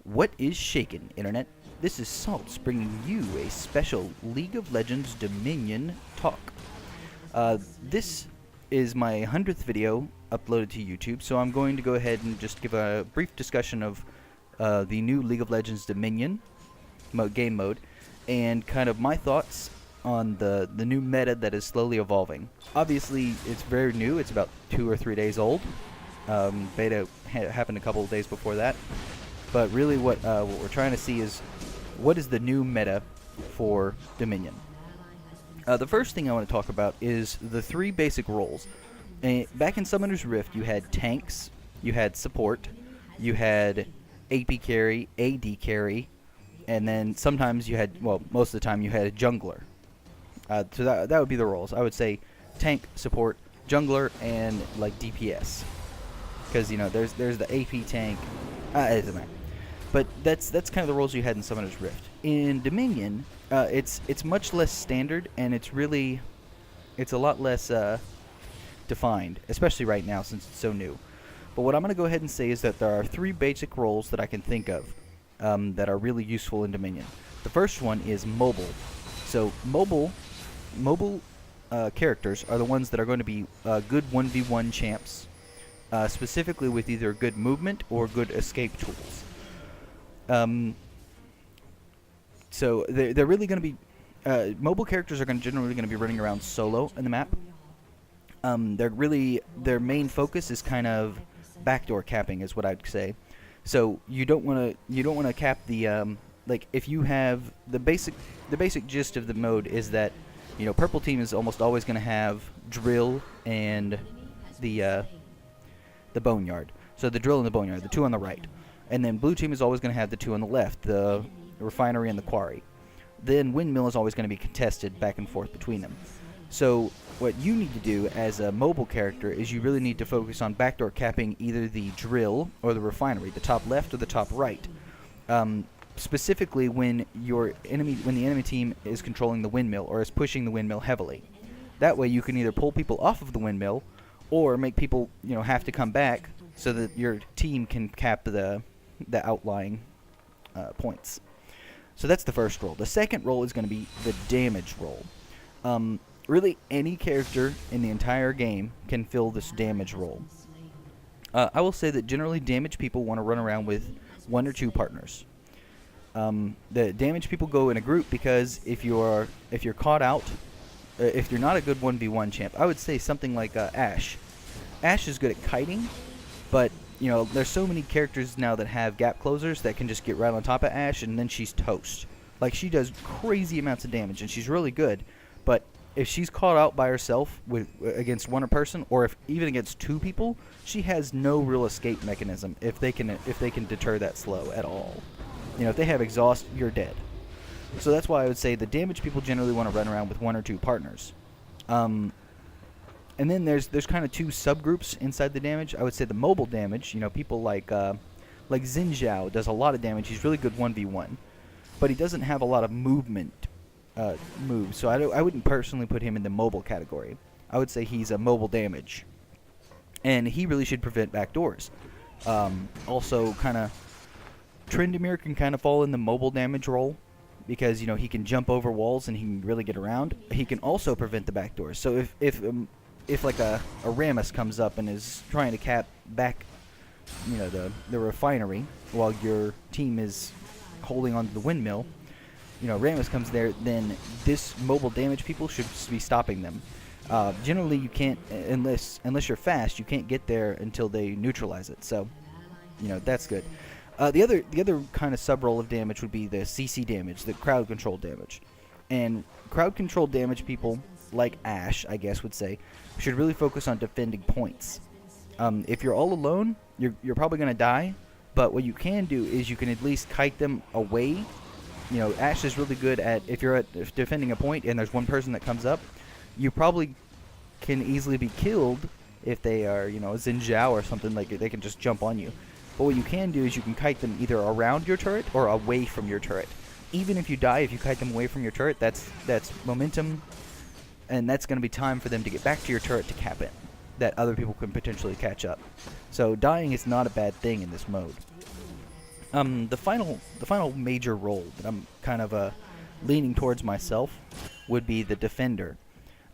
What is shaken, Internet? This is Salts bringing you a special League of Legends Dominion talk. This is my 100th video uploaded to YouTube, so I'm going to go ahead and just give a brief discussion of the new League of Legends Dominion game mode and kind of my thoughts on the new meta that is slowly evolving. Obviously, it's very new. It's about 2 or 3 days old. Beta happened a couple of days before that. But really what we're trying to see is what is the new meta for Dominion. The first thing I want to talk about is the 3 basic roles. Back in Summoner's Rift, you had tanks, you had support, you had AP carry, AD carry, and then sometimes you had, well, most of the time you had a jungler. So that would be the roles. I would say tank, support, jungler, and like DPS. Because, you know, there's the AP tank. It doesn't matter. But that's kind of the roles you had in Summoner's Rift. In Dominion, it's much less standard, and it's a lot less defined, especially right now since it's so new. But what I'm going to go ahead and say is that there are 3 basic roles that I can think of that are really useful in Dominion. The first one is mobile. So mobile characters are the ones that are going to be good 1v1 champs, specifically with either good movement or good escape tools. So they're really going to be mobile characters are generally going to be running around solo in the map. Their main focus is kind of backdoor capping, is what I'd say. So you don't want to cap the like if you have the basic gist of the mode is that, you know, purple team is almost always going to have drill and the boneyard. So the drill and the boneyard, the 2 on the right. And then blue team is always going to have the 2 on the left, the refinery and the quarry. Then windmill is always going to be contested back and forth between them. So what you need to do as a mobile character is you really need to focus on backdoor capping either the drill or the refinery, the top left or the top right. Specifically when the enemy team is controlling the windmill or is pushing the windmill heavily. That way you can either pull people off of the windmill or make people, you know, have to come back so that your team can cap the outlying points. So that's the first role. The second role is going to be the damage role. Really, any character in the entire game can fill this damage role. I will say that generally damage people want to run around with 1 or 2 partners. The damage people go in a group because if you're caught out, if you're not a good 1v1 champ, I would say something like Ashe. Ashe is good at kiting, but you know, there's so many characters now that have gap closers that can just get right on top of Ashe and then she's toast. Like, she does crazy amounts of damage and she's really good, but if she's caught out by herself against 1 person, or even against 2 people, she has no real escape mechanism if they can deter that slow at all. You know, if they have exhaust, you're dead. So that's why I would say the damage people generally want to run around with 1 or 2 partners. And then there's kind of 2 subgroups inside the damage. I would say the mobile damage, you know, people like Xin Zhao does a lot of damage. He's really good 1v1, but he doesn't have a lot of movement moves. So I wouldn't personally put him in the mobile category. I would say he's a mobile damage, and he really should prevent backdoors. Also, kind of Tryndamere can kind of fall in the mobile damage role because, you know, he can jump over walls and he can really get around. He can also prevent the backdoors. So if like a Rammus comes up and is trying to cap back, you know, the refinery while your team is holding onto the windmill, you know, Rammus comes there, then this mobile damage people should be stopping them. Generally, you can't, unless you're fast, you can't get there until they neutralize it. So, you know, that's good. The other kind of sub-role of damage would be the CC damage, the crowd control damage. And crowd control damage people, like Ashe, I guess would say, should really focus on defending points. If you're all alone, you're probably going to die, but what you can do is you can at least kite them away. You know, Ashe is really good at, if you're defending a point and there's 1 person that comes up, you probably can easily be killed if they are, you know, Xin Zhao or something, like they can just jump on you. But what you can do is you can kite them either around your turret or away from your turret. Even if you die, if you kite them away from your turret, that's momentum, and that's going to be time for them to get back to your turret to cap it, that other people can potentially catch up. So dying is not a bad thing in this mode. The final major role that I'm kind of leaning towards myself would be the defender.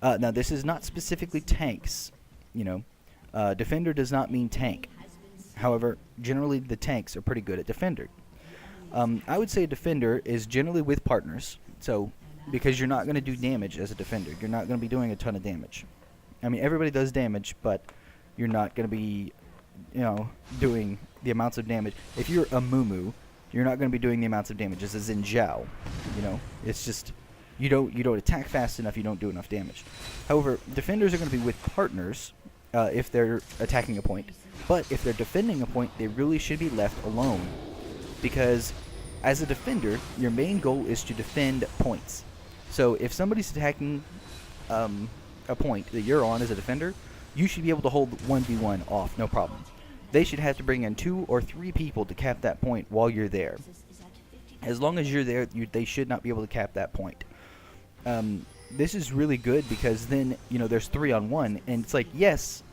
Now this is not specifically tanks, you know. Defender does not mean tank. However, generally the tanks are pretty good at defender. I would say a defender is generally with partners, so because you're not going to do damage as a defender, you're not going to be doing a ton of damage. I mean, everybody does damage, but you're not going to be, doing the amounts of damage. If you're a Mumu, you're not going to be doing the amounts of damage as a Xin Zhao. It's just you don't attack fast enough, you don't do enough damage. However, defenders are going to be with partners if they're attacking a point, but if they're defending a point, they really should be left alone, because as a defender, your main goal is to defend points. So if somebody's attacking a point that you're on as a defender, you should be able to hold 1v1 off, no problem. They should have to bring in 2 or 3 people to cap that point while you're there. As long as you're there, they should not be able to cap that point. This is really good because then, there's 3-on-1, and it's like, yes,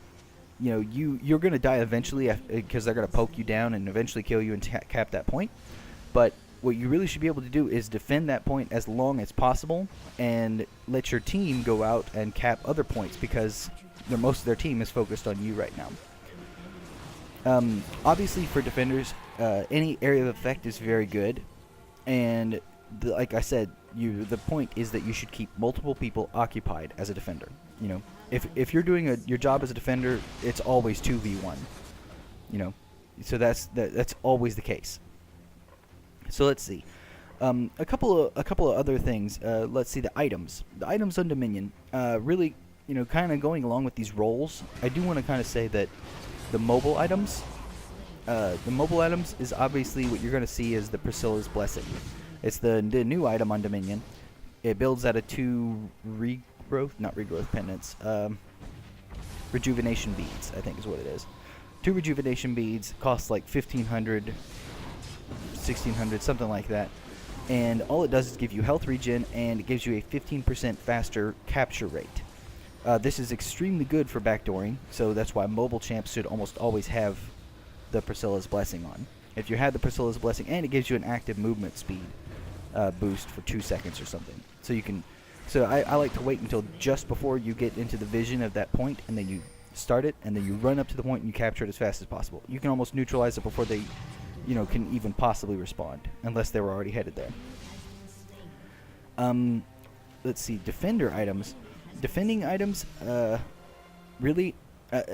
you're going to die eventually because they're going to poke you down and eventually kill you and cap that point. But what you really should be able to do is defend that point as long as possible and let your team go out and cap other points, because most of their team is focused on you right now. Obviously, for defenders, any area of effect is very good, and like I said, the point is that you should keep multiple people occupied as a defender. If you're doing your job as a defender, it's always 2v1. So that's always the case. So let's see. A couple of other things. Let's see the items. The items on Dominion. Really, kind of going along with these roles, I do want to kind of say that the mobile items is obviously what you're going to see is the Priscilla's Blessing. It's the new item on Dominion. It builds out of 2 regrowth pendants. Rejuvenation beads, I think is what it is. 2 rejuvenation beads cost like 1,500, 1,600, something like that. And all it does is give you health regen, and it gives you a 15% faster capture rate. This is extremely good for backdooring, so that's why mobile champs should almost always have the Priscilla's Blessing on. If you have the Priscilla's Blessing, and it gives you an active movement speed boost for 2 seconds or something. So I like to wait until just before you get into the vision of that point, and then you start it, and then you run up to the point and you capture it as fast as possible. You can almost neutralize it before they, can even possibly respond, unless they were already headed there. Let's see, defender items. Defending items, really,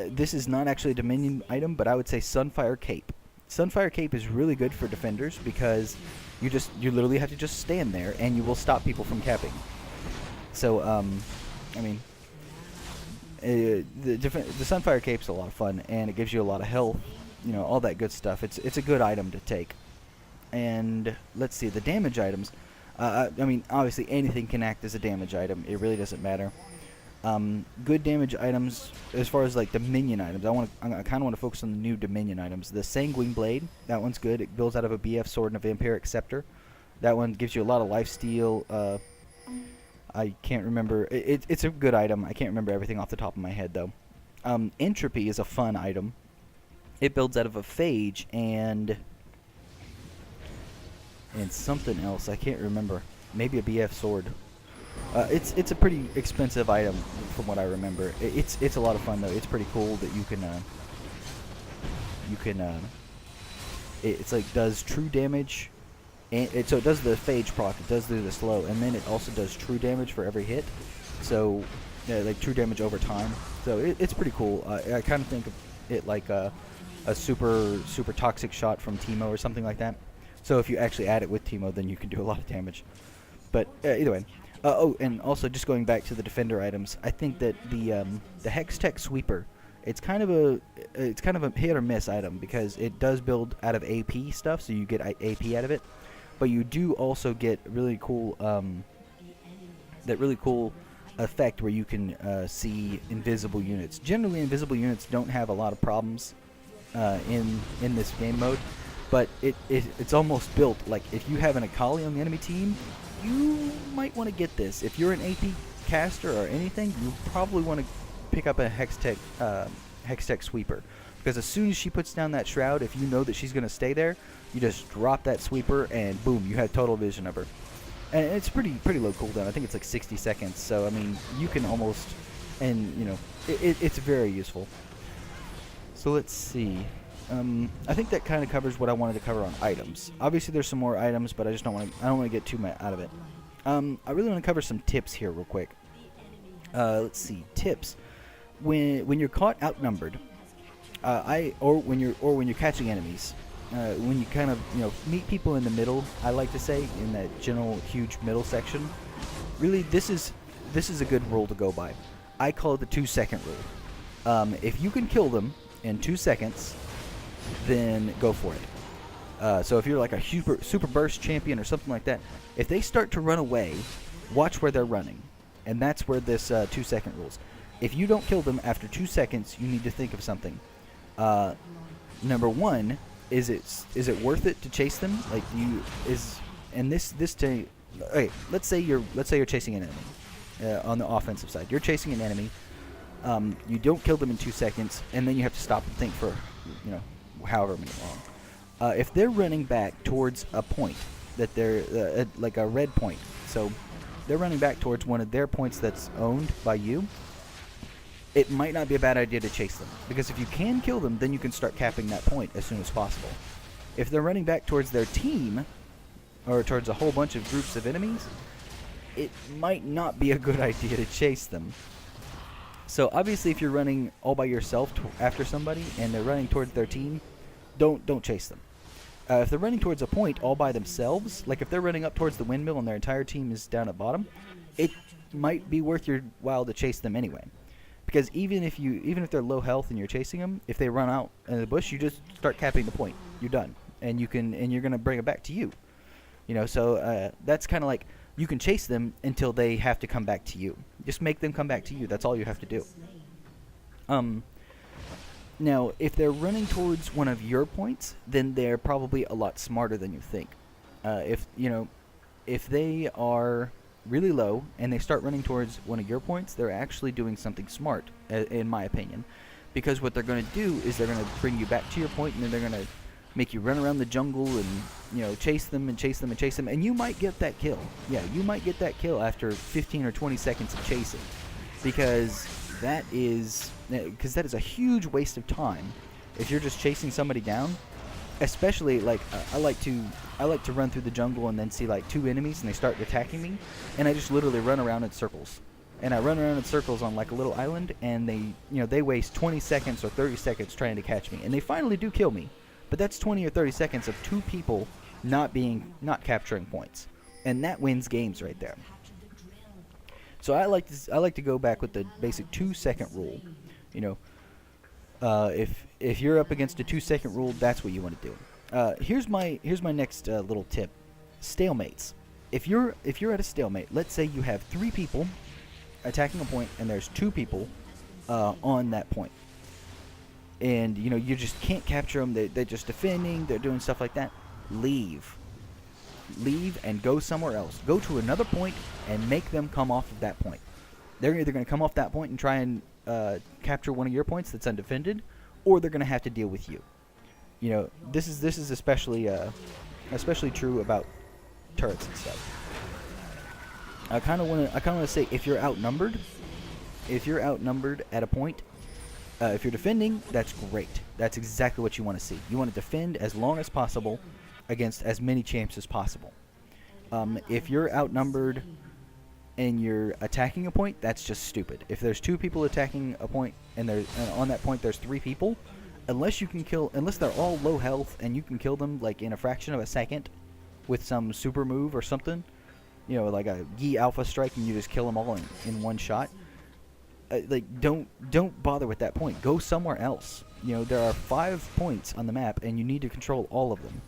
this is not actually a Dominion item, but I would say Sunfire Cape. Sunfire Cape is really good for defenders because you literally have to just stand there and you will stop people from capping. So, the Sunfire Cape's a lot of fun, and it gives you a lot of health, all that good stuff. It's a good item to take. And let's see, the damage items. Obviously anything can act as a damage item. It really doesn't matter. Good damage items, as far as like Dominion items, I kind of want to focus on the new Dominion items. The Sanguine Blade, that one's good. It builds out of a BF sword and a Vampiric Scepter. That one gives you a lot of lifesteal. I can't remember. It's a good item. I can't remember everything off the top of my head though. Entropy is a fun item. It builds out of a Phage and something else. I can't remember. Maybe a BF sword. It's a pretty expensive item from what I remember. It's a lot of fun though. It's pretty cool that you can it's like does true damage, and so it does the Phage proc. It does do the slow, and then it also does true damage for every hit. So like true damage over time. So it's pretty cool. I kind of think of it like a super toxic shot from Teemo or something like that. So if you actually add it with Teemo, then you can do a lot of damage. But either way. And also just going back to the defender items, I think that the Hextech Sweeper, it's kind of a hit or miss item because it does build out of AP stuff, so you get AP out of it, but you do also get really cool that really cool effect where you can see invisible units. Generally, invisible units don't have a lot of problems in this game mode, but it's almost built like if you have an Akali on the enemy team, you might want to get this. If you're an AP caster or anything, you probably want to pick up a Hextech Sweeper Because as soon as she puts down that shroud, if you know that she's going to stay there, you just drop that sweeper and boom, you have total vision of her. And it's pretty low cooldown. I think it's like 60 seconds. So I mean, you can almost, and you know, it's very useful. So let's see. I think that kind of covers what I wanted to cover on items. Obviously, there's some more items, but I just don't want to get too much out of it. I really want to cover some tips here real quick. Let's see, tips. When you're caught outnumbered, or when you're catching enemies, when you kind of meet people in the middle, I like to say, in that general huge middle section. Really, this is a good rule to go by. I call it the 2-second rule. If you can kill them in 2 seconds, then go for it. So if you're like a super burst champion or something like that, if they start to run away, watch where they're running, and that's where this 2-second rules. If you don't kill them after 2 seconds, you need to think of something. Number one, is it worth it to chase them? Like, okay, let's say you're chasing an enemy on the offensive side. You're chasing an enemy. You don't kill them in 2 seconds, and then you have to stop and think for however many long. If they're running back towards a point that they're like a red point, so they're running back towards one of their points that's owned by you, it might not be a bad idea to chase them, because if you can kill them, then you can start capping that point as soon as possible. If they're running back towards their team, or towards a whole bunch of groups of enemies, it might not be a good idea to chase them. So obviously, if you're running all by yourself after somebody and they're running towards their team, don't chase them. If they're running towards a point all by themselves, like if they're running up towards the windmill and their entire team is down at bottom, it might be worth your while to chase them anyway. Because even if they're low health and you're chasing them, if they run out in the bush, you just start capping the point. You're done, and you're gonna bring it back to you. So that's kind of like, you can chase them until they have to come back to you. Just make them come back to you. That's all you have to do. Now, if they're running towards one of your points, then they're probably a lot smarter than you think. If they are really low and they start running towards one of your points, they're actually doing something smart, in my opinion. Because what they're going to do is they're going to bring you back to your point, and then they're going to make you run around the jungle and chase them and chase them and chase them, and you might get that kill. Yeah, you might get that kill after 15 or 20 seconds of chasing, because that is a huge waste of time if you're just chasing somebody down. Especially like I like to run through the jungle and then see like 2 enemies and they start attacking me, and I just literally run around in circles. And I run around in circles on like a little island, and they waste 20 seconds or 30 seconds trying to catch me, and they finally do kill me. But that's 20 or 30 seconds of 2 people not capturing points, and that wins games right there. So I like to go back with the basic 2-second rule. If you're up against a 2-second rule, that's what you want to do. Here's my next little tip: stalemates. If you're at a stalemate, let's say you have 3 people attacking a point, and there's 2 people on that point, and you just can't capture them. They're just defending. They're doing stuff like that. Leave and go somewhere else. Go to another point and make them come off of that point. They're either going to come off that point and try and capture one of your points that's undefended, or they're going to have to deal with you. This is especially true about turrets and stuff. I kind of want to say, if you're outnumbered at a point, if you're defending, that's great. That's exactly what you want to see. You want to defend as long as possible against as many champs as possible. If you're outnumbered and you're attacking a point, that's just stupid. If there's 2 people attacking a point, and on that point there's 3 people, unless they're all low health and you can kill them like in a fraction of a second with some super move or something, like a Yi Alpha Strike, and you just kill them all in one shot. Don't bother with that point. Go somewhere else. There are 5 points on the map, and you need to control all of them.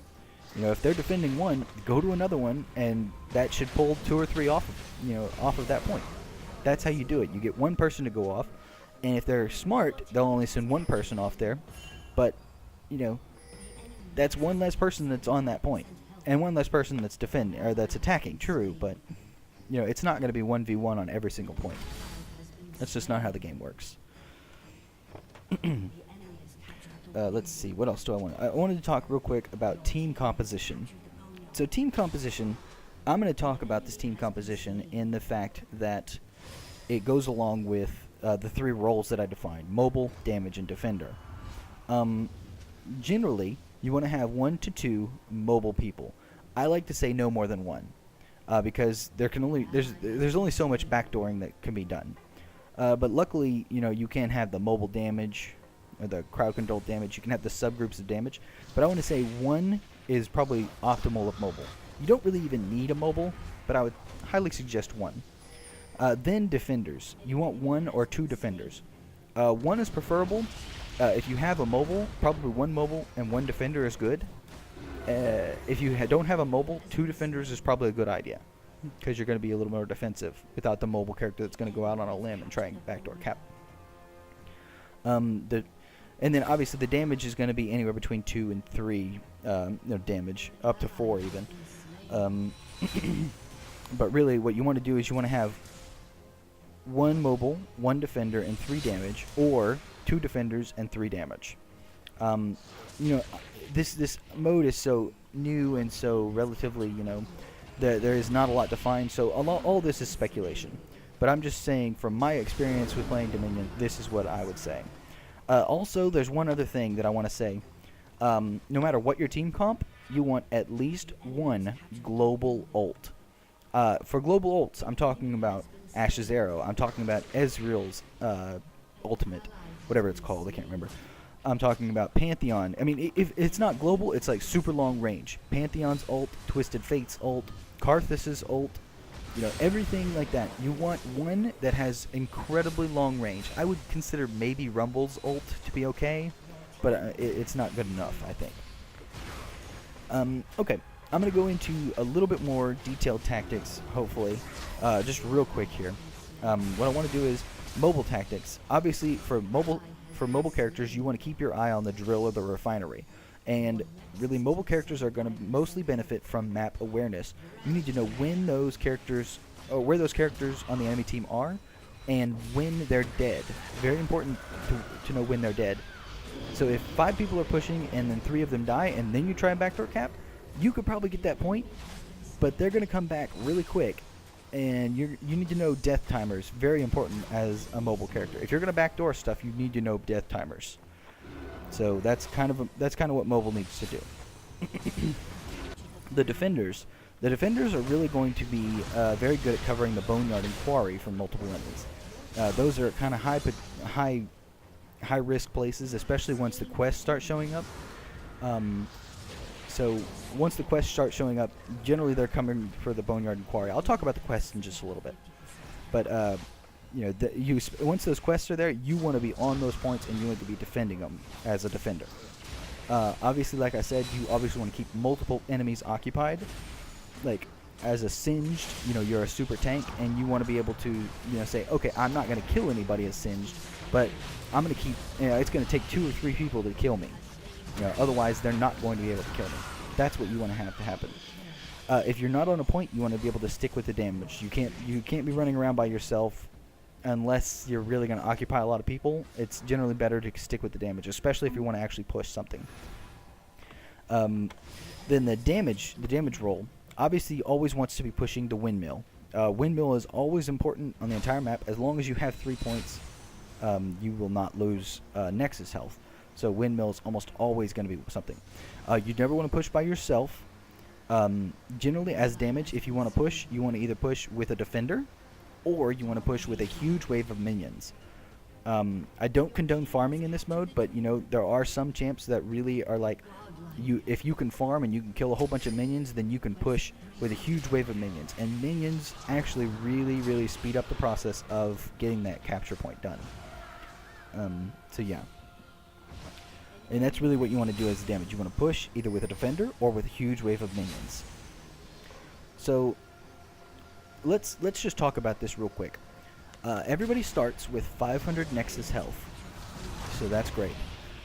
If they're defending one, go to another one, and that should pull 2 or 3 off of that point. That's how you do it. You get one person to go off, and if they're smart, they'll only send one person off there. But that's one less person that's on that point, and one less person that's defending or that's attacking. True, but it's not going to be 1v1 on every single point. That's just not how the game works. let's see, what else do I want? I wanted to talk real quick about team composition. So team composition, I'm going to talk about this team composition in the fact that it goes along with the 3 roles that I defined: mobile, damage, and defender. Generally, you want to have 1 to 2 mobile people. I like to say no more than 1, because there's only so much backdooring that can be done. But luckily, you can have the mobile damage, or the crowd control damage. You can have the subgroups of damage. But I want to say 1 is probably optimal of mobile. You don't really even need a mobile, but I would highly suggest 1. Then defenders. You want 1 or 2 defenders. 1 is preferable. If you have a mobile, probably 1 mobile and 1 defender is good. If you don't have a mobile, 2 defenders is probably a good idea, because you're going to be a little more defensive without the mobile character that's going to go out on a limb and try and backdoor cap. And then obviously the damage is going to be anywhere between 2 and 3 damage, up to 4 even. But really what you want to do is you want to have 1 mobile, 1 defender, and 3 damage, or 2 defenders and 3 damage. This mode is so new and so relatively, there is not a lot defined, so all this is speculation. But I'm just saying, from my experience with playing Dominion, this is what I would say. Also, there's one other thing that I want to say. No matter what your team comp, you want at least 1 global ult. For global ults, I'm talking about Ash's Arrow. I'm talking about Ezreal's ultimate, whatever it's called, I can't remember. I'm talking about Pantheon. I mean, if it's not global, it's like super long range. Pantheon's ult, Twisted Fate's ult, Karthus's ult, everything like that. You want 1 that has incredibly long range. I would consider maybe Rumble's ult to be okay, but it's not good enough, I think. Okay, I'm going to go into a little bit more detailed tactics, hopefully, just real quick here. What I want to do is mobile tactics. Obviously, for mobile characters, you want to keep your eye on the drill or the refinery. And really, mobile characters are going to mostly benefit from map awareness. You need to know when those characters, or where those characters on the enemy team are, and when they're dead. Very important to know when they're dead. So if 5 people are pushing and then 3 of them die, and then you try and backdoor cap, you could probably get that point, but they're going to come back really quick. And you need to know death timers. Very important as a mobile character. If you're going to backdoor stuff, you need to know death timers. So that's kind of what mobile needs to do. The defenders are really going to be very good at covering the boneyard and quarry from multiple enemies. Those are kind of high risk places, especially once the quests start showing up. So once the quests start showing up, generally they're coming for the boneyard and quarry. I'll talk about the quests in just a little bit. But once those quests are there, you want to be on those points and you want to be defending them as a defender. Obviously, like I said, you obviously want to keep multiple enemies occupied. Like as a singed, you're a super tank, and you want to be able to, say, okay, I'm not going to kill anybody as singed, but I'm going to keep. It's going to take 2 or 3 people to kill me. Otherwise, they're not going to be able to kill me. That's what you want to have to happen. If you're not on a point, you want to be able to stick with the damage. You can't be running around by yourself unless you're really going to occupy a lot of people. It's generally better to stick with the damage, especially if you want to actually push something. Then the damage roll obviously always wants to be pushing the windmill. Windmill is always important on the entire map. As long as you have 3 points, you will not lose Nexus health. So windmill is almost always going to be something. You never want to push by yourself. Generally, as damage, if you want to push, you want to either push with a defender, or you want to push with a huge wave of minions. I don't condone farming in this mode, but there are some champs that really are like, if you can farm and you can kill a whole bunch of minions, then you can push with a huge wave of minions. And minions actually really, really speed up the process of getting that capture point done. So yeah. And that's really what you want to do as damage. You want to push either with a defender or with a huge wave of minions. So let's just talk about this real quick. Everybody starts with 500 Nexus health, so that's great.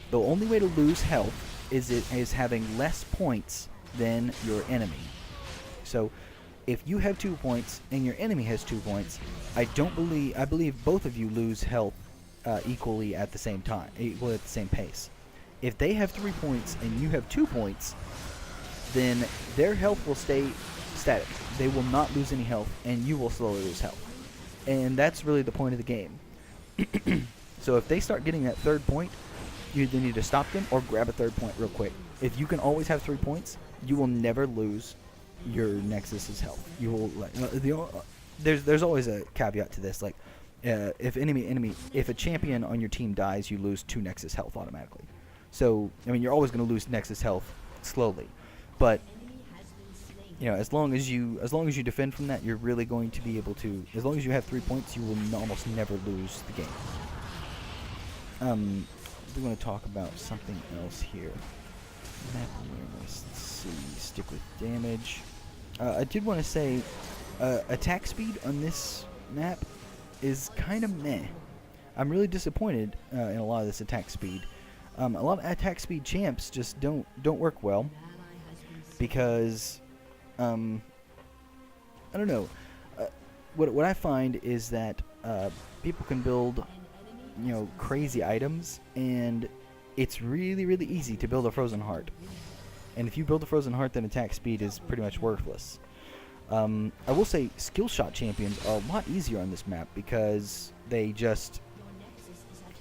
The only way to lose health is having less points than your enemy. So if you have 2 points and your enemy has 2 points, I believe both of you lose health equally at the same time, equally at the same pace. If they have 3 points and you have 2 points, then their health will stay static. They will not lose any health, and you will slowly lose health. And that's really the point of the game. So if they start getting that 3rd point, you either need to stop them or grab a 3rd point real quick. If you can always have 3 points, you will never lose your Nexus's health. You will there's always a caveat to this. Like if a champion on your team dies, you lose 2 Nexus health automatically. So I mean, you're always going to lose Nexus health slowly, but as long as you defend from that, you're really going to be able to. As long as you have 3 points, you will almost never lose the game. We want to talk about something else here. Map awareness. Let's see. Stick with damage. I did want to say, attack speed on this map is kind of meh. I'm really disappointed in a lot of this attack speed. A lot of attack speed champs just don't work well because I don't know. What I find is that people can build crazy items, and it's really easy to build a frozen heart. And if you build a frozen heart, then attack speed is pretty much worthless. I will say skill shot champions are a lot easier on this map because they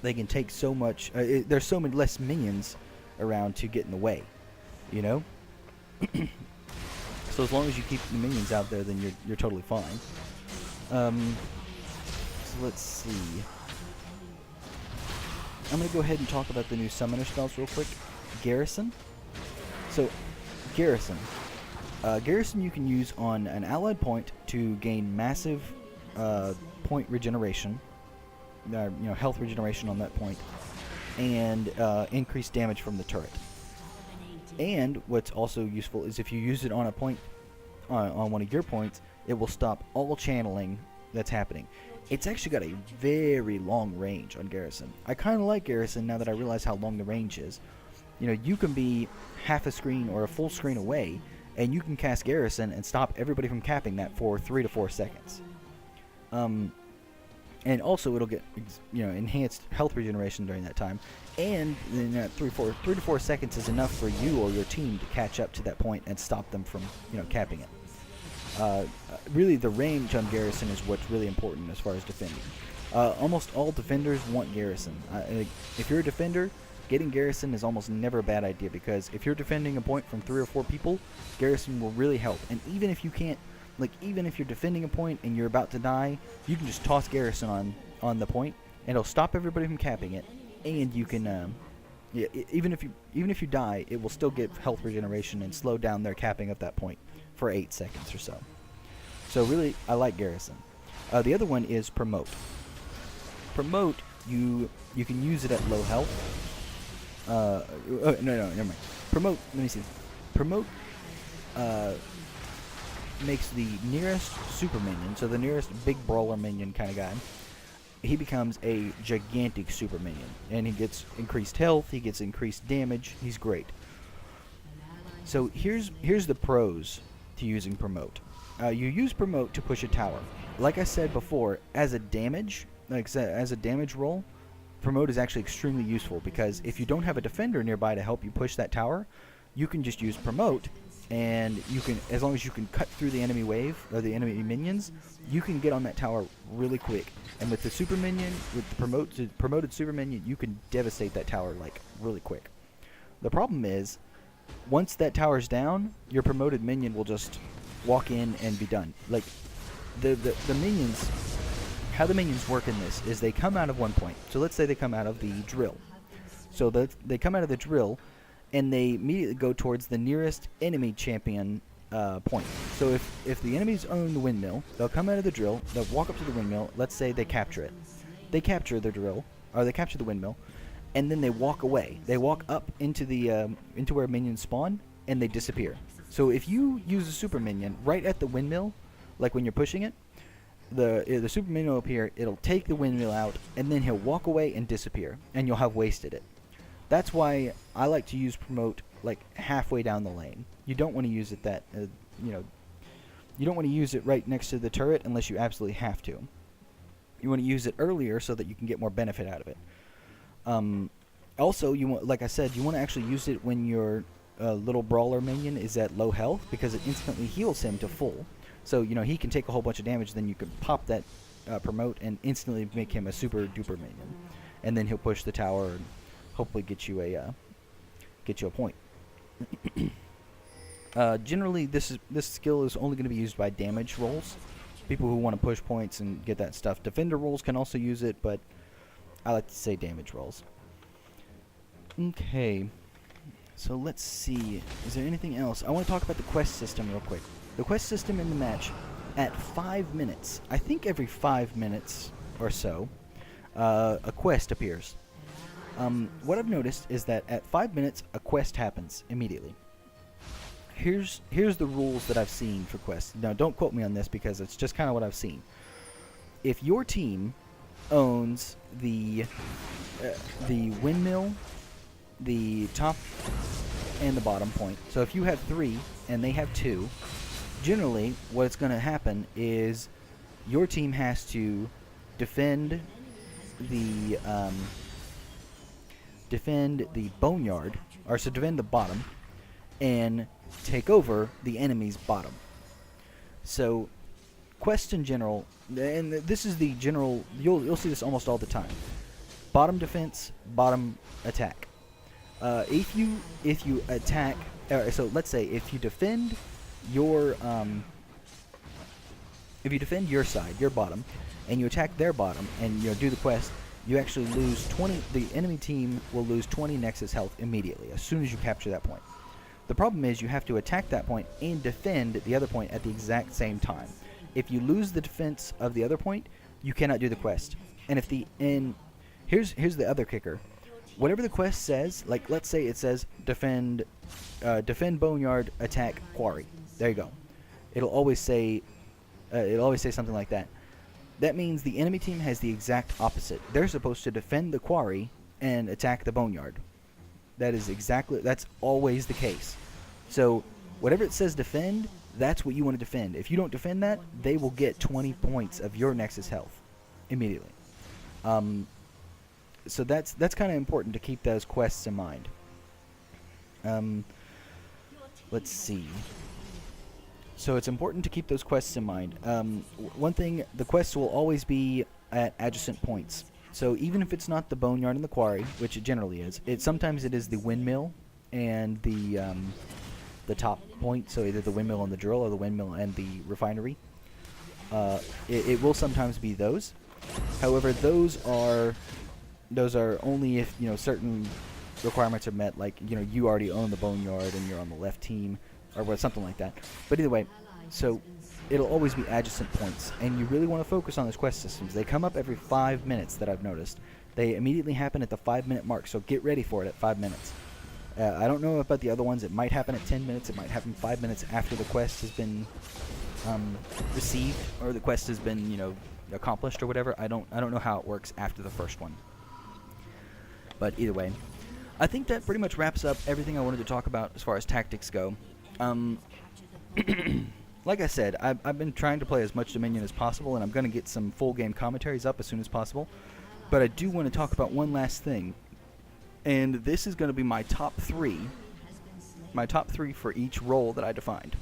can take so much. There's so many less minions around to get in the way, So as long as you keep the minions out there, then you're totally fine. So let's see. I'm going to go ahead and talk about the new summoner spells real quick. Garrison. So, Garrison. Garrison you can use on an allied point to gain massive point regeneration. Health regeneration on that point. And increased damage from the turret. And what's also useful is if you use it on a point, on one of your points, it will stop all channeling that's happening. It's actually got a very long range on Garrison. I kind of like Garrison now that I realize how long the range is. You can be half a screen or a full screen away, and you can cast Garrison and stop everybody from capping that for 3 to 4 seconds. And also it'll get enhanced health regeneration during that time, and then that 3 to 4 seconds is enough for you or your team to catch up to that point and stop them from capping it. Really, the range on Garrison is what's really important as far as defending. Almost all defenders want Garrison. If you're a defender, getting Garrison is almost never a bad idea, because if you're defending a point from 3 or 4 people, Garrison will really help. And even if you can't, even if you're defending a point and you're about to die, you can just toss Garrison on the point, and it'll stop everybody from capping it. And you can, even if you die, it will still give health regeneration and slow down their capping of that point for 8 seconds or so. So really, I like Garrison. The other one is Promote. Promote, you can use it at low health. No, never mind. Promote, let me see. Promote makes the nearest super minion, so the nearest big brawler minion kind of guy, he becomes a gigantic super minion, and he gets increased health, he gets increased damage, he's great. So here's the pros to using Promote. You use Promote to push a tower. Like I said before, as a damage roll, Promote is actually extremely useful, because if you don't have a defender nearby to help you push that tower, you can just use Promote, and you can, as long as you can cut through the enemy wave or the enemy minions, you can get on that tower really quick. And with the super minion, with the promoted super minion, you can devastate that tower really quick. The problem is, once that tower's down, your promoted minion will just walk in and be done. The minions, how the minions work in this is they come out of one point. So let's say they come out of the drill. So they come out of the drill, and they immediately go towards the nearest enemy champion point. So if the enemies own the windmill, they'll come out of the drill, they'll walk up to the windmill, let's say they capture it. They capture the drill, or they capture the windmill, and then they walk away. They walk up into where minions spawn, and they disappear. So if you use a super minion right at the windmill, like when you're pushing it, the super minion will appear, it'll take the windmill out, and then he'll walk away and disappear, and you'll have wasted it. That's why I like to use Promote halfway down the lane. You don't want to use it you don't want to use it right next to the turret unless you absolutely have to. You want to use it earlier so that you can get more benefit out of it. Also, you want, like I said, you want to actually use it when your little brawler minion is at low health, because it instantly heals him to full. So he can take a whole bunch of damage. Then you can pop that promote and instantly make him a super duper minion, and then he'll push the tower and hopefully get you a point. Generally, this skill is only going to be used by damage rolls. People who want to push points and get that stuff. Defender rolls can also use it, but I like to say damage rolls. Okay, so let's see. Is there anything else? I want to talk about the quest system real quick. The quest system in the match, at 5 minutes, I think every 5 minutes or so, a quest appears. What I've noticed is that at 5 minutes, a quest happens immediately. Here's the rules that I've seen for quests. Now, don't quote me on this because it's just kind of what I've seen. If your team owns the windmill, the top and the bottom point, so if you have 3 and they have 2, generally what's going to happen is your team has to defend the boneyard, or so defend the bottom, and take over the enemy's bottom. So quests in general, and this is the general, you'll see this almost all the time. Bottom defense, bottom attack. If you attack, so let's say if you defend your side, your bottom, and you attack their bottom, and do the quest, you actually lose 20. The enemy team will lose 20 Nexus health immediately as soon as you capture that point. The problem is you have to attack that point and defend the other point at the exact same time. If you lose the defense of the other point, you cannot do the quest. And here's the other kicker. Whatever the quest says, like let's say it says defend boneyard, attack quarry. There you go. It'll always say something like that. That means the enemy team has the exact opposite. They're supposed to defend the quarry and attack the boneyard. That's always the case. So whatever it says defend, that's what you want to defend. If you don't defend that, they will get 20 points of your Nexus health immediately. So that's kind of important to keep those quests in mind. Let's see. So it's important to keep those quests in mind. One thing, the quests will always be at adjacent points. So even if it's not the boneyard and the quarry, which it generally is, sometimes it is the windmill and the top point. So either the windmill and the drill, or the windmill and the refinery. It will sometimes be those. However, those are only if certain requirements are met. Like you already own the boneyard and you're on the left team, or something like that. But either way, so it'll always be adjacent points, and you really want to focus on those quest systems. They come up every 5 minutes that I've noticed. They immediately happen at the 5-minute mark, so get ready for it at 5 minutes. I don't know about the other ones. It might happen at 10 minutes. It might happen 5 minutes after the quest has been received, or the quest has been accomplished or whatever. I don't know how it works after the first one. But either way, I think that pretty much wraps up everything I wanted to talk about as far as tactics go. Like I said, I've been trying to play as much Dominion as possible, and I'm going to get some full game commentaries up as soon as possible. But I do want to talk about one last thing, and this is going to be my top 3. My top 3 for each role that I defined.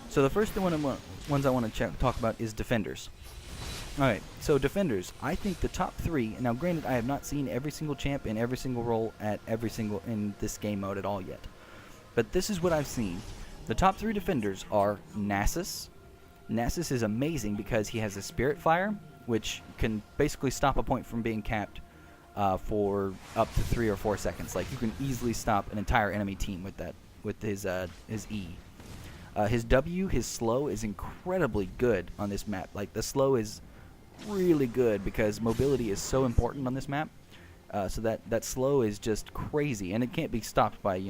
So the first ones I want to talk about is defenders. Alright, so defenders, I think the top 3, now granted I have not seen every single champ in every single role in this game mode at all yet, but this is what I've seen. The top 3 defenders are Nasus. Nasus is amazing because he has a Spirit Fire, which can basically stop a point from being capped for up to 3 or 4 seconds. Like, you can easily stop an entire enemy team with that, with his E. His W, his slow, is incredibly good on this map. Like, the slow is really good because mobility is so important on this map. So that slow is just crazy, and it can't be stopped by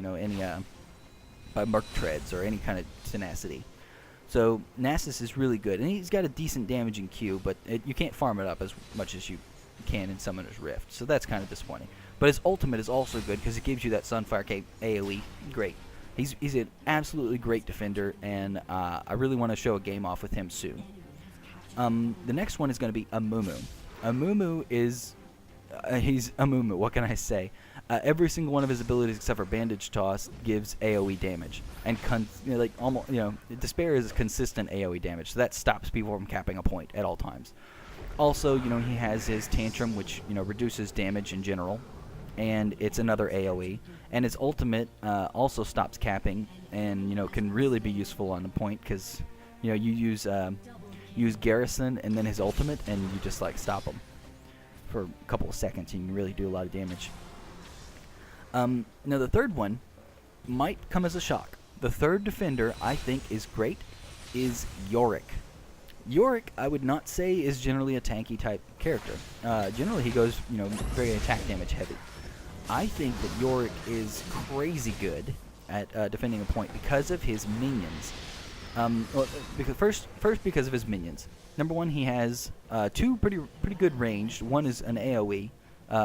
by Merc Treads or any kind of tenacity. So Nasus is really good, and he's got a decent damaging Q, but you can't farm it up as much as you can in Summoner's Rift, so that's kind of disappointing. But his ultimate is also good because it gives you that Sunfire Cape AoE. Great. He's an absolutely great defender, and I really want to show a game off with him soon. The next one is going to be Amumu. Amumu is he's a movement. What can I say? Every single one of his abilities except for Bandage Toss gives AoE damage, and Despair is consistent AoE damage, so that stops people from capping a point at all times. Also, he has his Tantrum, which reduces damage in general, and it's another AoE. And his ultimate also stops capping, and can really be useful on the point because you use Garrison and then his ultimate, and you just stop him for a couple of seconds, and you can really do a lot of damage. Now the third one might come as a shock. The third defender I think is great is Yorick. Yorick, I would not say is generally a tanky type character. Generally he goes, very attack damage heavy. I think that Yorick is crazy good at defending a point because of his minions. First because of his minions. Number one, he has two pretty good ranged. One is an AoE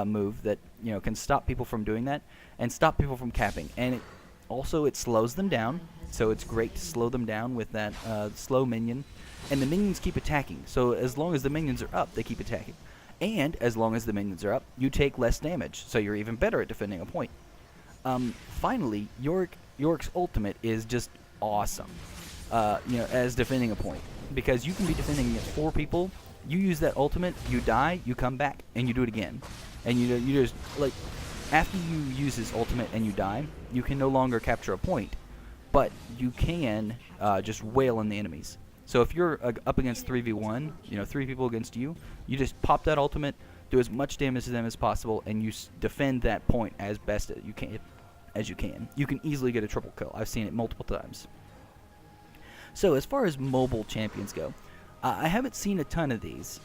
move that can stop people from doing that and stop people from capping, and it slows them down. So it's great to slow them down with that slow minion, and the minions keep attacking. So as long as the minions are up, they keep attacking, and as long as the minions are up, you take less damage. So you're even better at defending a point. Finally, Yorick's ultimate is just awesome. As defending a point, because you can be defending against 4 people. You use that ultimate, you die, you come back, and you do it again. And you just, after you use his ultimate and you die, you can no longer capture a point, but you can just wail on the enemies. So if you're up against 3v1, 3 people against you, you just pop that ultimate, do as much damage to them as possible, and you defend that point as best as you can. You can easily get a triple kill. I've seen it multiple times. So as far as mobile champions go, I haven't seen a ton of these,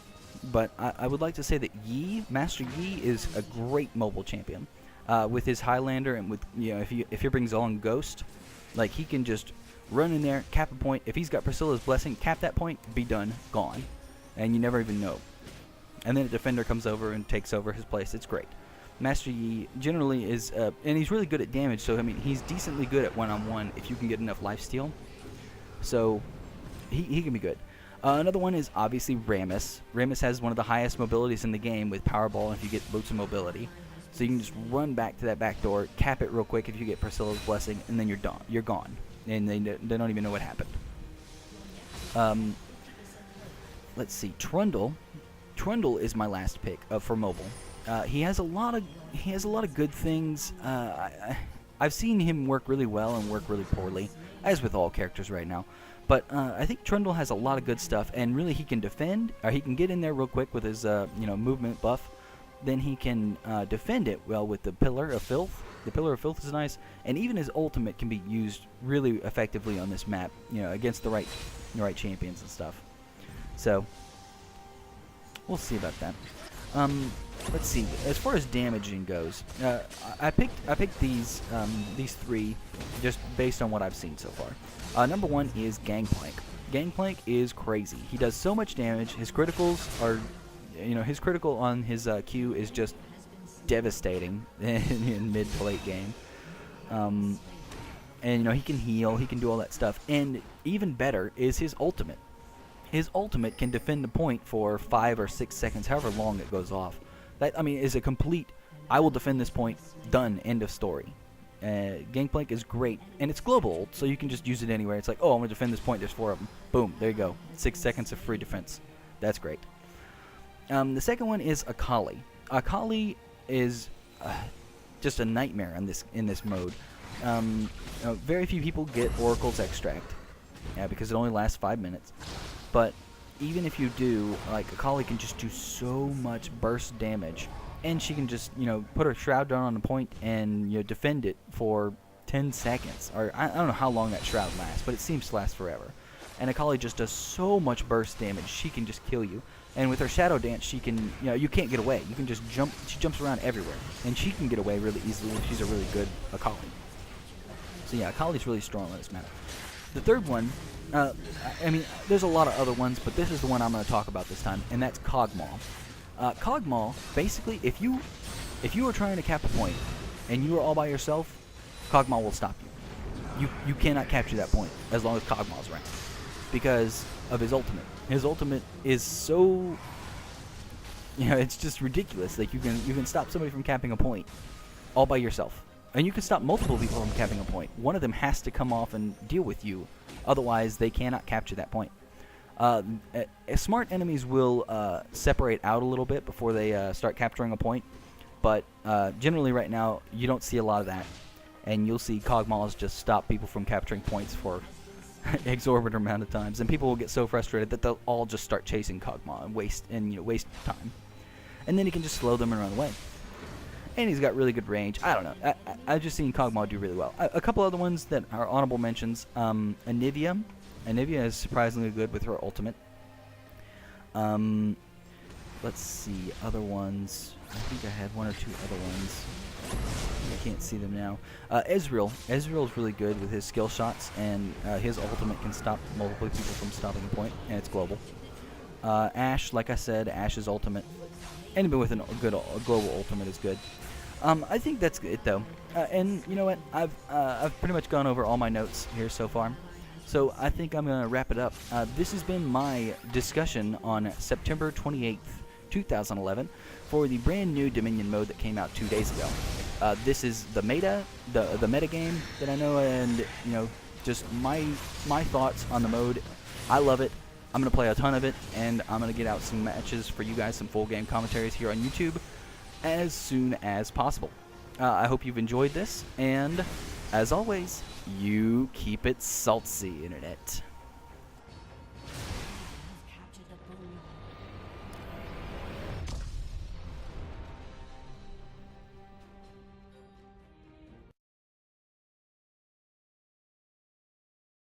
but I would like to say that Master Yi is a great mobile champion. With his Highlander and with if he brings on Ghost, he can just run in there, cap a point. If he's got Priscilla's Blessing, cap that point, be done, gone, and you never even know. And then a defender comes over and takes over his place. It's great. Master Yi generally is, and he's really good at damage. So he's decently good at one-on-one if you can get enough lifesteal. So he can be good. Another one is obviously Rammus. Rammus has one of the highest mobilities in the game with Powerball if you get boots of mobility. So you can just run back to that back door, cap it real quick if you get Priscilla's Blessing, and then you're done. You're gone. And they don't even know what happened. Let's see. Trundle. Trundle is my last pick for mobile. He has a lot of good things. I've seen him work really well and work really poorly, as with all characters right now. But I think Trundle has a lot of good stuff, and really he can defend, or he can get in there real quick with his movement buff. Then he can defend it well with the Pillar of Filth. The Pillar of Filth is nice, and even his ultimate can be used really effectively on this map, against the right champions and stuff. So we'll see about that. Let's see. As far as damaging goes, I picked these 3 just based on what I've seen so far. Number 1 is Gangplank. Gangplank is crazy. He does so much damage. His criticals are, his critical on his Q is just devastating in mid to late game. And he can heal. He can do all that stuff. And even better is his ultimate. His ultimate can defend the point for 5 or 6 seconds, however long it goes off. That, is a complete, I will defend this point, done, end of story. Gangplank is great, and it's global ult, so you can just use it anywhere. It's like, oh, I'm going to defend this point, there's 4 of them. Boom, there you go. 6 seconds of free defense. That's great. The second one is Akali. Akali is just a nightmare in this mode. Very few people get Oracle's Extract, because it only lasts 5 minutes. But even if you do, Akali can just do so much burst damage, and she can just, put her shroud down on a point and defend it for 10 seconds. Or I don't know how long that shroud lasts, but it seems to last forever. And Akali just does so much burst damage, she can just kill you. And with her Shadow Dance, she can, you can't get away. You can just jump. She jumps around everywhere, and she can get away really easily if she's a really good Akali. So yeah, Akali's really strong on this map. The third one, there's a lot of other ones, but this is the one I'm going to talk about this time, and that's Kog'Maw. Kog'Maw, basically, if you are trying to cap a point, and you are all by yourself, Kog'Maw will stop you. You cannot capture that point as long as Kog'Maw's around, because of his ultimate. His ultimate is so You know, it's just ridiculous. Like, you can stop somebody from capping a point all by yourself. And you can stop multiple people from capping a point. One of them has to come off and deal with you. Otherwise, they cannot capture that point. Smart enemies will separate out a little bit before they start capturing a point. But generally right now, you don't see a lot of that. And you'll see Cogmalls just stop people from capturing points for exorbitant amount of times. And people will get so frustrated that they'll all just start chasing Cogmaw and waste time. And then he can just slow them and run away. And he's got really good range. I don't know. I've just seen Cogmaw do really well. A couple other ones that are honorable mentions. Anivia. Anivia is surprisingly good with her ultimate. Let's see. Other ones. I think I had one or two other ones. I can't see them now. Ezreal. Ezreal is really good with his skill shots, and his ultimate can stop multiple people from stopping a point, and it's global. Ashe, like I said, Ashe's ultimate. Anybody with a global ultimate is good. I think that's it, though. And you know what? I've pretty much gone over all my notes here so far. So I think I'm going to wrap it up. This has been my discussion on September 28th, 2011, for the brand new Dominion mode that came out 2 days ago. This is the meta game that I know, and you know, just my thoughts on the mode. I love it. I'm going to play a ton of it, and I'm going to get out some matches for you guys, some full game commentaries here on YouTube as soon as possible. I hope you've enjoyed this, and as always, you keep it salty, Internet.